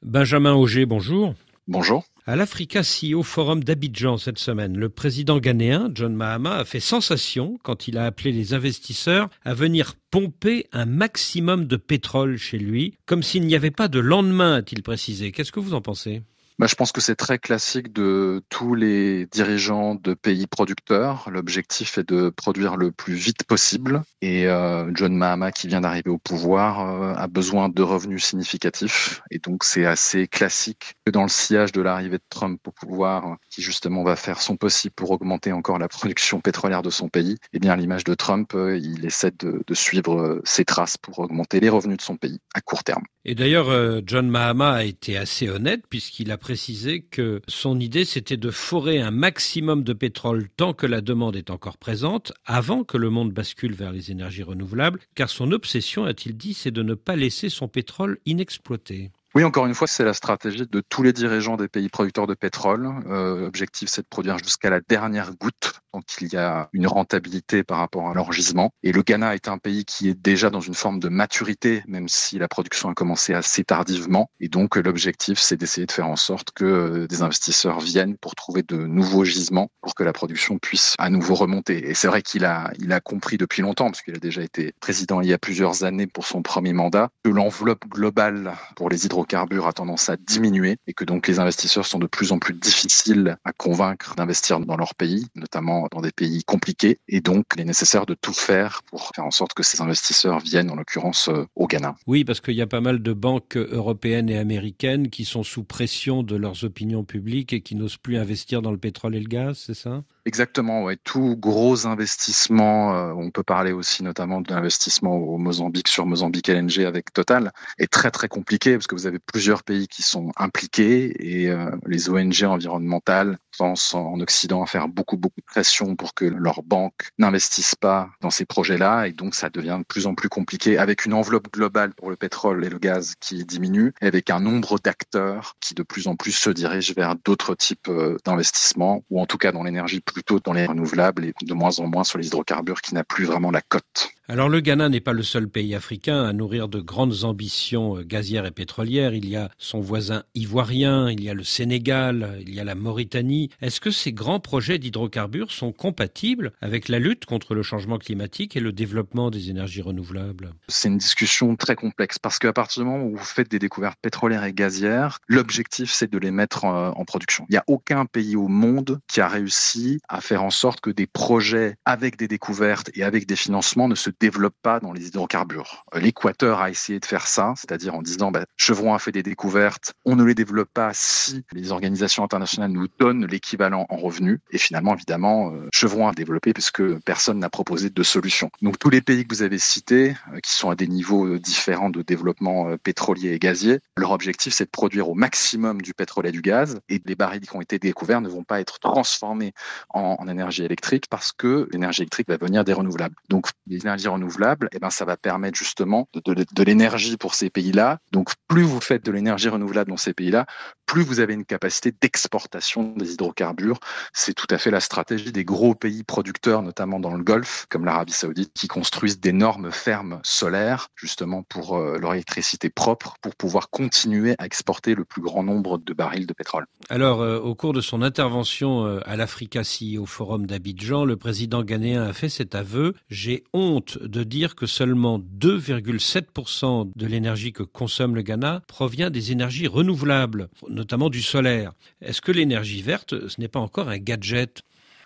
Benjamin Auger, bonjour. Bonjour. À l'Africa CEO Forum d'Abidjan cette semaine, le président ghanéen John Mahama a fait sensation quand il a appelé les investisseurs à venir pomper un maximum de pétrole chez lui, comme s'il n'y avait pas de lendemain, a-t-il précisé. Qu'est-ce que vous en pensez ? Je pense que c'est très classique de tous les dirigeants de pays producteurs. L'objectif est de produire le plus vite possible. Et John Mahama, qui vient d'arriver au pouvoir, a besoin de revenus significatifs. Et donc, c'est assez classique que dans le sillage de l'arrivée de Trump au pouvoir, qui justement va faire son possible pour augmenter encore la production pétrolière de son pays, eh bien, à l'image de Trump, il essaie de suivre ses traces pour augmenter les revenus de son pays à court terme. Et d'ailleurs, John Mahama a été assez honnête puisqu'il a précisé que son idée, c'était de forer un maximum de pétrole tant que la demande est encore présente, avant que le monde bascule vers les énergies renouvelables, car son obsession, a-t-il dit, c'est de ne pas laisser son pétrole inexploité. Oui, encore une fois, c'est la stratégie de tous les dirigeants des pays producteurs de pétrole. L'objectif, c'est de produire jusqu'à la dernière goutte, donc il y a une rentabilité par rapport à leur gisement. Et le Ghana est un pays qui est déjà dans une forme de maturité, même si la production a commencé assez tardivement. Et donc, l'objectif, c'est d'essayer de faire en sorte que des investisseurs viennent pour trouver de nouveaux gisements pour que la production puisse à nouveau remonter. Et c'est vrai qu'il a compris depuis longtemps, parce qu'il a déjà été président il y a plusieurs années pour son premier mandat, que l'enveloppe globale pour les hydrocarbures a tendance à diminuer et que donc les investisseurs sont de plus en plus difficiles à convaincre d'investir dans leur pays, notamment dans des pays compliqués. Et donc, il est nécessaire de tout faire pour faire en sorte que ces investisseurs viennent, en l'occurrence, au Ghana. Oui, parce qu'il y a pas mal de banques européennes et américaines qui sont sous pression de leurs opinions publiques et qui n'osent plus investir dans le pétrole et le gaz, c'est ça ? Exactement, ouais. Tout gros investissement, on peut parler aussi notamment de l'investissement au Mozambique sur Mozambique LNG avec Total, est très très compliqué parce que vous avez plusieurs pays qui sont impliqués et les ONG environnementales pensent en Occident à faire beaucoup de pression pour que leurs banques n'investissent pas dans ces projets-là et donc ça devient de plus en plus compliqué avec une enveloppe globale pour le pétrole et le gaz qui diminue et avec un nombre d'acteurs qui de plus en plus se dirigent vers d'autres types d'investissements ou en tout cas dans l'énergie plutôt dans les renouvelables et de moins en moins sur les hydrocarbures qui n'a plus vraiment la cote. Alors le Ghana n'est pas le seul pays africain à nourrir de grandes ambitions gazières et pétrolières. Il y a son voisin ivoirien, il y a le Sénégal, il y a la Mauritanie. Est-ce que ces grands projets d'hydrocarbures sont compatibles avec la lutte contre le changement climatique et le développement des énergies renouvelables ? C'est une discussion très complexe parce qu'à partir du moment où vous faites des découvertes pétrolières et gazières, l'objectif c'est de les mettre en production. Il n'y a aucun pays au monde qui a réussi à faire en sorte que des projets avec des découvertes et avec des financements ne se développent pas dans les hydrocarbures. L'Équateur a essayé de faire ça, c'est-à-dire en disant Chevron a fait des découvertes, on ne les développe pas si les organisations internationales nous donnent l'équivalent en revenus. Et finalement, évidemment, Chevron a développé parce que personne n'a proposé de solution. Donc tous les pays que vous avez cités, qui sont à des niveaux différents de développement pétrolier et gazier, leur objectif c'est de produire au maximum du pétrole et du gaz. Et les barils qui ont été découverts ne vont pas être transformés en énergie électrique parce que l'énergie électrique va venir des renouvelables. Donc les énergies renouvelables, ça va permettre justement de l'énergie pour ces pays-là. Donc plus vous faites de l'énergie renouvelable dans ces pays-là, plus vous avez une capacité d'exportation des hydrocarbures. C'est tout à fait la stratégie des gros pays producteurs, notamment dans le Golfe, comme l'Arabie Saoudite, qui construisent d'énormes fermes solaires, justement pour leur électricité propre, pour pouvoir continuer à exporter le plus grand nombre de barils de pétrole. Alors, au cours de son intervention à l'Africa CEO Forum d'Abidjan, le président ghanéen a fait cet aveu. J'ai honte de dire que seulement 2,7% de l'énergie que consomme le Ghana provient des énergies renouvelables, notamment du solaire. Est-ce que l'énergie verte, ce n'est pas encore un gadget ?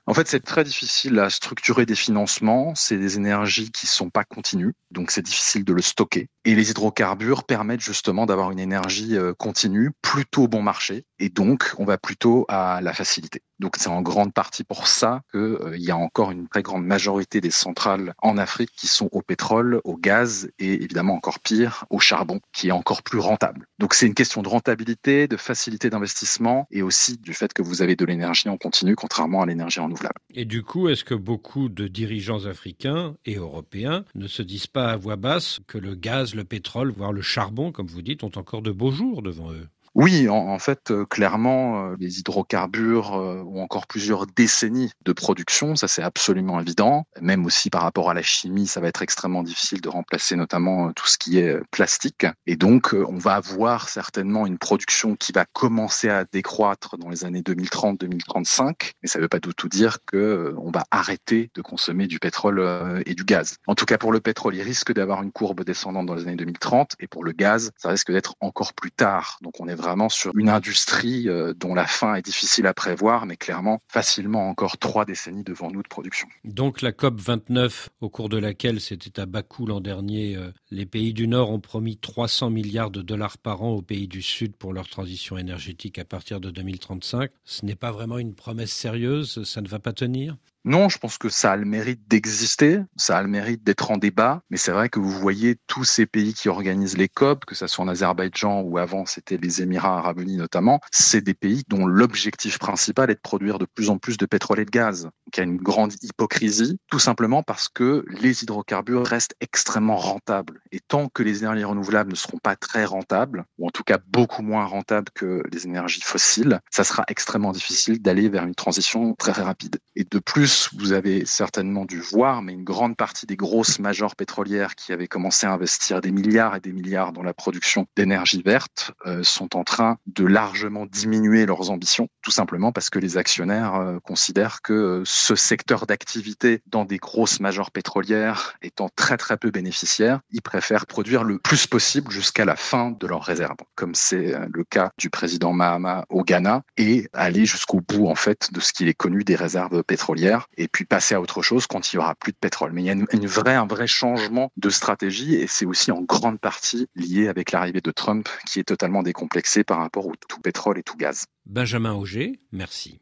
En fait, c'est très difficile à structurer des financements. C'est des énergies qui sont pas continues, donc c'est difficile de le stocker. Et les hydrocarbures permettent justement d'avoir une énergie continue, plutôt bon marché, et donc on va plutôt à la facilité. Donc c'est en grande partie pour ça qu'il y a encore une très grande majorité des centrales en Afrique qui sont au pétrole, au gaz et évidemment encore pire, au charbon, qui est encore plus rentable. Donc c'est une question de rentabilité, de facilité d'investissement et aussi du fait que vous avez de l'énergie en continu, contrairement à l'énergie renouvelable. Et du coup, est-ce que beaucoup de dirigeants africains et européens ne se disent pas à voix basse que le gaz, le pétrole, voire le charbon, comme vous dites, ont encore de beaux jours devant eux ? Oui, en fait, clairement, les hydrocarbures ont encore plusieurs décennies de production, ça c'est absolument évident. Même aussi par rapport à la chimie, ça va être extrêmement difficile de remplacer notamment tout ce qui est plastique. Et donc, on va avoir certainement une production qui va commencer à décroître dans les années 2030-2035, mais ça ne veut pas du tout dire que on va arrêter de consommer du pétrole et du gaz. En tout cas, pour le pétrole, il risque d'avoir une courbe descendante dans les années 2030, et pour le gaz, ça risque d'être encore plus tard. Donc, on est vraiment sur une industrie dont la fin est difficile à prévoir, mais clairement, facilement encore 3 décennies devant nous de production. Donc la COP 29, au cours de laquelle c'était à Bakou l'an dernier, les pays du Nord ont promis 300 milliards de dollars par an aux pays du Sud pour leur transition énergétique à partir de 2035. Ce n'est pas vraiment une promesse sérieuse, ça ne va pas tenir ? Non, je pense que ça a le mérite d'exister, ça a le mérite d'être en débat, mais c'est vrai que vous voyez tous ces pays qui organisent les COP, que ce soit en Azerbaïdjan ou avant c'était les Émirats arabes unis notamment, c'est des pays dont l'objectif principal est de produire de plus en plus de pétrole et de gaz. Donc il y a une grande hypocrisie, tout simplement parce que les hydrocarbures restent extrêmement rentables. Et tant que les énergies renouvelables ne seront pas très rentables, ou en tout cas beaucoup moins rentables que les énergies fossiles, ça sera extrêmement difficile d'aller vers une transition très rapide. Et de plus, vous avez certainement dû voir, mais une grande partie des grosses majors pétrolières qui avaient commencé à investir des milliards et des milliards dans la production d'énergie verte sont en train de largement diminuer leurs ambitions, tout simplement parce que les actionnaires considèrent que ce secteur d'activité dans des grosses majors pétrolières étant très très peu bénéficiaire, ils préfèrent produire le plus possible jusqu'à la fin de leurs réserves, comme c'est le cas du président Mahama au Ghana, et aller jusqu'au bout en fait de ce qu'il est connu des réserves pétrolières, et puis passer à autre chose quand il y aura plus de pétrole. Mais il y a un vrai changement de stratégie, et c'est aussi en grande partie lié avec l'arrivée de Trump, qui est totalement décomplexé par rapport au tout pétrole et tout gaz. Benjamin Auger, merci.